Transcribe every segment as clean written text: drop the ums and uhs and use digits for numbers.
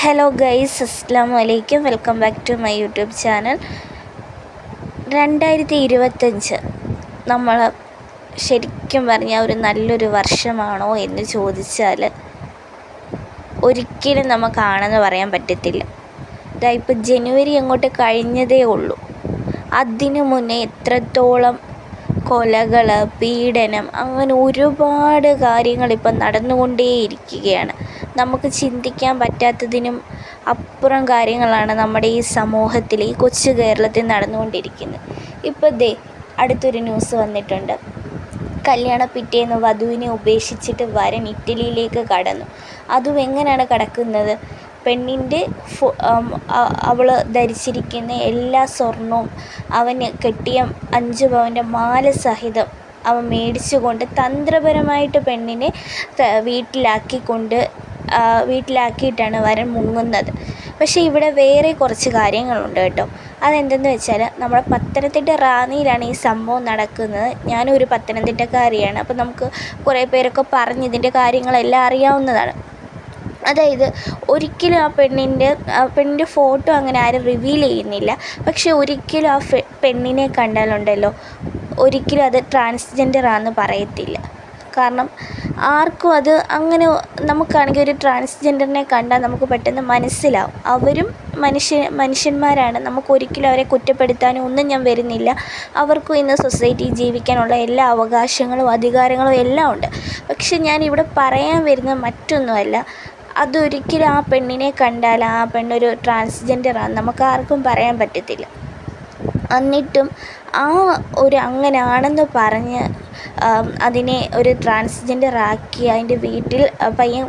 Hello guys, അസ്സലാമു അലൈക്കും. Welcome back to my YouTube channel. 2025 നമ്മൾ ശരിക്കും പറഞ്ഞാൽ ഒരു നല്ലൊരു വർഷമാണോ എന്ന് ചോദിച്ചാൽ ഒരിക്കലും നമുക്കാണെന്ന് പറയാൻ പറ്റത്തില്ല. ഇപ്പോൾ ജനുവരി അങ്ങോട്ട് കഴിഞ്ഞതേ ഉള്ളൂ. അതിനു മുന്നേ എത്രത്തോളം കൊലകൾ, പീഡനം, അങ്ങനെ ഒരുപാട് കാര്യങ്ങൾ ഇപ്പം നടന്നുകൊണ്ടേയിരിക്കുകയാണ്. നമുക്ക് ചിന്തിക്കാൻ പറ്റാത്തതിനും അപ്പുറം കാര്യങ്ങളാണ് നമ്മുടെ ഈ സമൂഹത്തിൽ, ഈ കൊച്ചു കേരളത്തിൽ നടന്നുകൊണ്ടിരിക്കുന്നത്. ഇപ്പോൾ അടുത്തൊരു ന്യൂസ് വന്നിട്ടുണ്ട്. കല്യാണ പിറ്റേന്ന് വധുവിനെ ഉപേക്ഷിച്ചിട്ട് വരൻ ഇറ്റലിയിലേക്ക് കടന്നു. അതും എങ്ങനെയാണ് കടക്കുന്നത്? പെണ്ണിൻ്റെ അവൾ ധരിച്ചിരിക്കുന്ന എല്ലാ സ്വർണവും അവന് കെട്ടിയ 5 പവൻ്റെ മാല സഹിതം അവൻ മേടിച്ചുകൊണ്ട് തന്ത്രപരമായിട്ട് പെണ്ണിനെ വീട്ടിലാക്കിയിട്ടാണ് വരൻ മുങ്ങുന്നത്. പക്ഷേ ഇവിടെ വേറെ കുറച്ച് കാര്യങ്ങളുണ്ട് കേട്ടോ. അതെന്തെന്ന് വെച്ചാൽ, നമ്മുടെ പത്തനംതിട്ട റാന്നിയിലാണ് ഈ സംഭവം നടക്കുന്നത്. ഞാനൊരു പത്തനംതിട്ടക്കാരിയാണ്. അപ്പോൾ നമുക്ക് കുറേ പേരൊക്കെ പറഞ്ഞ് ഇതിൻ്റെ കാര്യങ്ങളെല്ലാം അറിയാവുന്നതാണ്. അതായത് ഒരിക്കലും ആ പെണ്ണിൻ്റെ ഫോട്ടോ അങ്ങനെ ആരും റിവീൽ ചെയ്യുന്നില്ല. പക്ഷെ ഒരിക്കലും ആ പെണ്ണിനെ കണ്ടാലുണ്ടല്ലോ, ഒരിക്കലും അത് ട്രാൻസ്ജെൻഡർ ആണെന്ന് പറയത്തില്ല. കാരണം ആർക്കും അത് അങ്ങനെ, നമുക്കാണെങ്കിൽ ഒരു ട്രാൻസ്ജെൻഡറിനെ കണ്ടാൽ നമുക്ക് പെട്ടെന്ന് മനസ്സിലാവും. അവരും മനുഷ്യന്മാരാണ്. നമുക്കൊരിക്കലും അവരെ കുറ്റപ്പെടുത്താനും ഒന്നും ഞാൻ വരുന്നില്ല. അവർക്കും ഇന്ന് സൊസൈറ്റിയിൽ ജീവിക്കാനുള്ള എല്ലാ അവകാശങ്ങളും അധികാരങ്ങളും എല്ലാം ഉണ്ട്. പക്ഷെ ഞാനിവിടെ പറയാൻ വരുന്നത് മറ്റൊന്നുമല്ല. അതൊരിക്കലും ആ പെണ്ണിനെ കണ്ടാൽ ആ പെണ്ണൊരു ട്രാൻസ്ജെൻഡറാണ് നമുക്കാർക്കും പറയാൻ പറ്റത്തില്ല. എന്നിട്ടും അങ്ങനെയാണെന്ന് പറഞ്ഞ് അതിനെ ഒരു ട്രാൻസ്ജെൻഡർ ആക്കി അതിൻ്റെ വീട്ടിൽ പയ്യൻ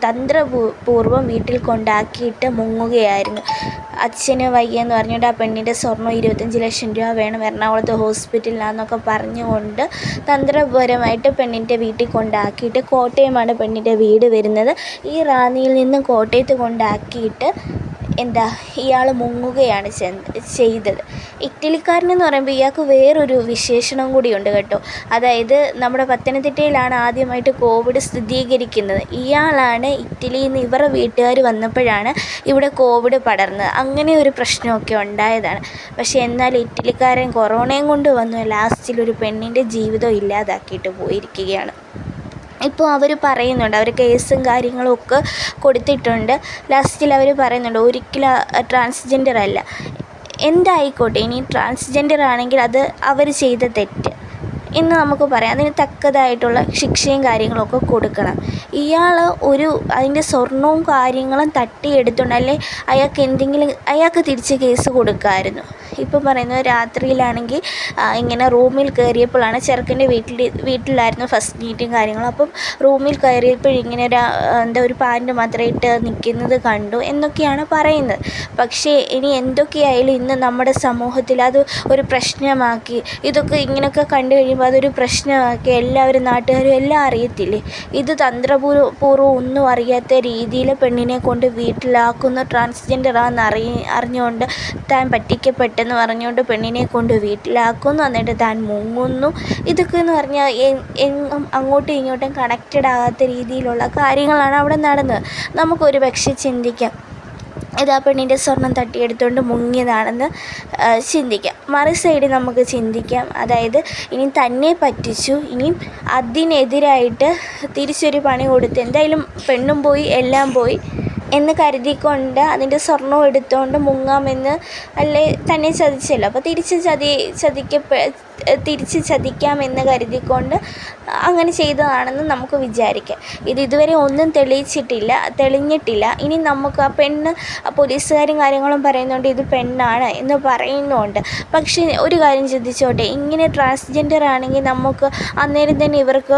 തന്ത്രപൂർവ്വം വീട്ടിൽ കൊണ്ടാക്കിയിട്ട് മുങ്ങുകയായിരുന്നു. അച്ഛന് വയ്യെന്ന് പറഞ്ഞുകൊണ്ട് ആ പെണ്ണിൻ്റെ സ്വർണ്ണം 25 ലക്ഷം രൂപ വേണം, എറണാകുളത്ത് ഹോസ്പിറ്റലിലാണെന്നൊക്കെ പറഞ്ഞുകൊണ്ട് തന്ത്രപരമായിട്ട് പെണ്ണിൻ്റെ വീട്ടിൽ കൊണ്ടാക്കിയിട്ട്, കോട്ടയമാണ് പെണ്ണിൻ്റെ വീട് വരുന്നത്, ഈ റാന്നിയിൽ നിന്നും കോട്ടയത്ത് കൊണ്ടാക്കിയിട്ട് ഇയാൾ മുങ്ങുകയാണ് ചെയ്തത്. ഇറ്റലിക്കാരനെന്ന് പറയുമ്പോൾ ഇയാൾക്ക് വേറൊരു വിശേഷണം കൂടിയുണ്ട് കേട്ടോ. അതായത് നമ്മുടെ പത്തനംതിട്ടയിലാണ് ആദ്യമായിട്ട് കോവിഡ് സ്ഥിരീകരിക്കുന്നത്. ഇയാളാണ് ഇറ്റലിയിൽ നിന്ന് ഇവരുടെ വീട്ടുകാർ വന്നപ്പോഴാണ് ഇവിടെ കോവിഡ് പടർന്നത്. അങ്ങനെ ഒരു പ്രശ്നമൊക്കെ ഉണ്ടായതാണ്. പക്ഷേ എന്നാൽ ഇറ്റലിക്കാരൻ കൊറോണയും കൊണ്ട് വന്നു ലാസ്റ്റിൽ ഒരു പെണ്ണിൻ്റെ ജീവിതം ഇല്ലാതാക്കിയിട്ട് പോയിരിക്കുകയാണ്. ഇപ്പോൾ അവർ പറയുന്നുണ്ട്, അവർ കേസും കാര്യങ്ങളും ഒക്കെ കൊടുത്തിട്ടുണ്ട്. ലാസ്റ്റിൽ അവർ പറയുന്നുണ്ട് ഒരിക്കലും ട്രാൻസ്ജെൻഡർ അല്ല. എന്തായിക്കോട്ടെ, ഇനി ട്രാൻസ്ജെൻഡർ ആണെങ്കിൽ അത് അവർ ചെയ്ത തെറ്റ് എന്ന് നമുക്ക് പറയാം. അതിന് തക്കതായിട്ടുള്ള ശിക്ഷയും കാര്യങ്ങളൊക്കെ കൊടുക്കണം. ഇയാൾ അതിൻ്റെ സ്വർണവും കാര്യങ്ങളും തട്ടിയെടുത്തുകൊണ്ട്, അല്ലെ അയാൾക്ക് തിരിച്ച് കേസ് കൊടുക്കാമായിരുന്നു. ഇപ്പം പറയുന്നത് രാത്രിയിലാണെങ്കിൽ ഇങ്ങനെ റൂമിൽ കയറിയപ്പോഴാണ്, ചെറുക്കൻ്റെ വീട്ടിലായിരുന്നു ഫസ്റ്റ് മീറ്റും കാര്യങ്ങളും. അപ്പം റൂമിൽ കയറിയപ്പോൾ ഇങ്ങനെ ഒരു പാൻറ്റ് മാത്രം ഇട്ട് നിൽക്കുന്നത് കണ്ടു എന്നൊക്കെയാണ് പറയുന്നത്. പക്ഷേ ഇനി എന്തൊക്കെയായാലും ഇന്ന് നമ്മുടെ സമൂഹത്തിൽ അത് ഒരു പ്രശ്നമാക്കി, ഇതൊക്കെ ഇങ്ങനെയൊക്കെ കണ്ടു കഴിയുമ്പോൾ അതൊരു പ്രശ്നമാക്കി എല്ലാവരും, നാട്ടുകാരും എല്ലാം അറിയത്തില്ലേ? ഇത് തന്ത്രപൂർവ്വം ഒന്നും അറിയാത്ത രീതിയിൽ പെണ്ണിനെ കൊണ്ട് വീട്ടിലാക്കുന്നു. ട്രാൻസ്ജെൻഡറാണെന്ന് അറിഞ്ഞുകൊണ്ട് താൻ പറ്റിക്കപ്പെട്ടെന്ന് പറഞ്ഞുകൊണ്ട് പെണ്ണിനെ കൊണ്ട് വീട്ടിലാക്കുന്നു. എന്നിട്ട് താൻ മുങ്ങുന്നു. ഇതൊക്കെ എന്ന് പറഞ്ഞാൽ അങ്ങോട്ടും ഇങ്ങോട്ടും കണക്റ്റഡ് ആകാത്ത രീതിയിലുള്ള കാര്യങ്ങളാണ് അവിടെ നടന്നത്. നമുക്കൊരു പക്ഷേ ചിന്തിക്കാം, ഇതാ പെണ്ണിൻ്റെ സ്വർണം തട്ടിയെടുത്തുകൊണ്ട് മുങ്ങിയതാണെന്ന് ചിന്തിക്കാം. മറു സൈഡിൽ നമുക്ക് ചിന്തിക്കാം, അതായത് ഇനി തന്നെ പറ്റിച്ചു, ഇനിയും അതിനെതിരായിട്ട് തിരിച്ചൊരു പണി കൊടുത്ത് എന്തായാലും പെണ്ണും പോയി എല്ലാം പോയി എന്ന് കരുതിക്കൊണ്ട് അതിൻ്റെ സ്വർണം എടുത്തുകൊണ്ട് മുങ്ങാമെന്ന്, അല്ലേ തന്നെ ചതിച്ചല്ലോ, അപ്പോൾ തിരിച്ച് ചതിക്കാമെന്ന് കരുതിക്കൊണ്ട് അങ്ങനെ ചെയ്തതാണെന്ന് നമുക്ക് വിചാരിക്കാം. ഇതുവരെ ഒന്നും തെളിഞ്ഞിട്ടില്ല. ഇനി നമുക്ക് ആ പെണ്ണ്, പോലീസുകാരും കാര്യങ്ങളും പറയുന്നുണ്ട് ഇത് പെണ്ണാണ് എന്ന് പറയുന്നുണ്ട്. പക്ഷേ ഒരു കാര്യം ചിന്തിച്ചോട്ടെ, ഇങ്ങനെ ട്രാൻസ്ജെൻഡർ ആണെങ്കിൽ നമുക്ക് അന്നേരം തന്നെ ഇവർക്ക്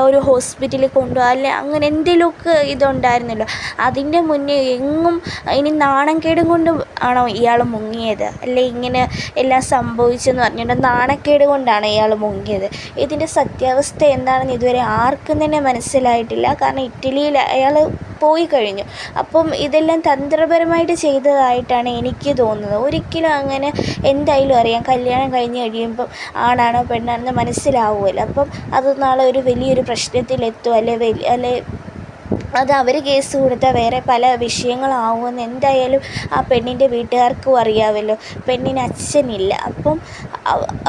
ഒരു ഹോസ്പിറ്റലിൽ കൊണ്ടുപോകാം, അല്ലെ അങ്ങനെ എന്തെങ്കിലുമൊക്കെ ഇതുണ്ടായിരുന്നല്ലോ. അതിൻ്റെ മുന്നേ എങ്ങും ഇനി നാണക്കേടും കൊണ്ട് ആണോ ഇയാൾ മുങ്ങിയത്, അല്ലെ ഇങ്ങനെ എല്ലാം സംഭവിച്ചെന്ന് പറഞ്ഞിട്ട് നാണക്കേട് കൊണ്ടാണ് ഇയാൾ മുങ്ങിയത്? ഇതിൻ്റെ സത്യാവസ്ഥ എന്താണെന്ന് ഇതുവരെ ആർക്കും തന്നെ മനസ്സിലായിട്ടില്ല. കാരണം ഇറ്റലിയിൽ അയാൾ പോയി കഴിഞ്ഞു. അപ്പം ഇതെല്ലാം തന്ത്രപരമായിട്ട് ചെയ്തതായിട്ടാണ് എനിക്ക് തോന്നുന്നത്. ഒരിക്കലും അങ്ങനെ എന്തായാലും അറിയാം, കല്യാണം കഴിഞ്ഞ് കഴിയുമ്പം ആണാണോ പെണ്ണാണെന്ന് മനസ്സിലാവുമല്ലോ. അപ്പം അത് നാളെ ഒരു വലിയൊരു പ്രശ്നത്തിലെത്തും, അല്ലെ അത് അവർ കേസ് കൊടുത്താൽ വേറെ പല വിഷയങ്ങളാവുമെന്ന് എന്തായാലും ആ പെണ്ണിൻ്റെ വീട്ടുകാർക്കും അറിയാമല്ലോ. പെണ്ണിന് അച്ഛനില്ല.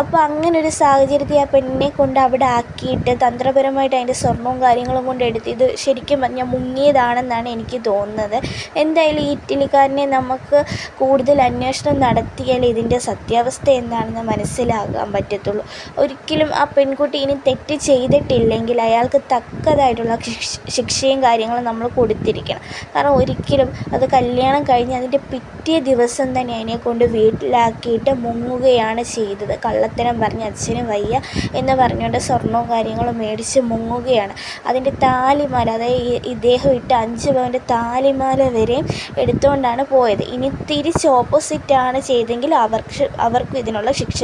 അപ്പം അങ്ങനൊരു സാഹചര്യത്തിൽ ആ പെണ്ണിനെ കൊണ്ട് അവിടെ ആക്കിയിട്ട് തന്ത്രപരമായിട്ട് അതിൻ്റെ സ്വർണവും കാര്യങ്ങളും കൊണ്ട് എടുത്ത് ഇത് ശരിക്കും പറഞ്ഞാൽ മുങ്ങിയതാണെന്നാണ് എനിക്ക് തോന്നുന്നത്. എന്തായാലും ഈ ഇറ്റലിക്കാരനെ നമുക്ക് കൂടുതൽ അന്വേഷണം നടത്തിയാലേ ഇതിൻ്റെ സത്യാവസ്ഥ എന്താണെന്ന് മനസ്സിലാക്കാൻ പറ്റത്തുള്ളൂ. ഒരിക്കലും ആ പെൺകുട്ടി ഇനി തെറ്റ് ചെയ്തിട്ടില്ലെങ്കിൽ അയാൾക്ക് തക്കതായിട്ടുള്ള ശിക്ഷയും കാര്യങ്ങളും നമ്മൾ കൊടുത്തിരിക്കണം. കാരണം ഒരിക്കലും അത് കല്യാണം കഴിഞ്ഞ് അതിൻ്റെ പിറ്റേ ദിവസം തന്നെ അതിനെക്കൊണ്ട് വീട്ടിലാക്കിയിട്ട് മുങ്ങുകയാണ് ചെയ്തത്. കള്ളത്തരം പറഞ്ഞ് അച്ഛന് വയ്യ എന്ന് പറഞ്ഞുകൊണ്ട് സ്വർണവും കാര്യങ്ങളും മേടിച്ച് മുങ്ങുകയാണ്. അതിൻ്റെ താലിമാല, അതായത് ഇദ്ദേഹം ഇട്ട 5 പവൻ്റെ താലിമാല വരെയും എടുത്തുകൊണ്ടാണ് പോയത്. ഇനി തിരിച്ച് ഓപ്പോസിറ്റാണ് ചെയ്തെങ്കിൽ അവർക്കും ഇതിനുള്ള ശിക്ഷ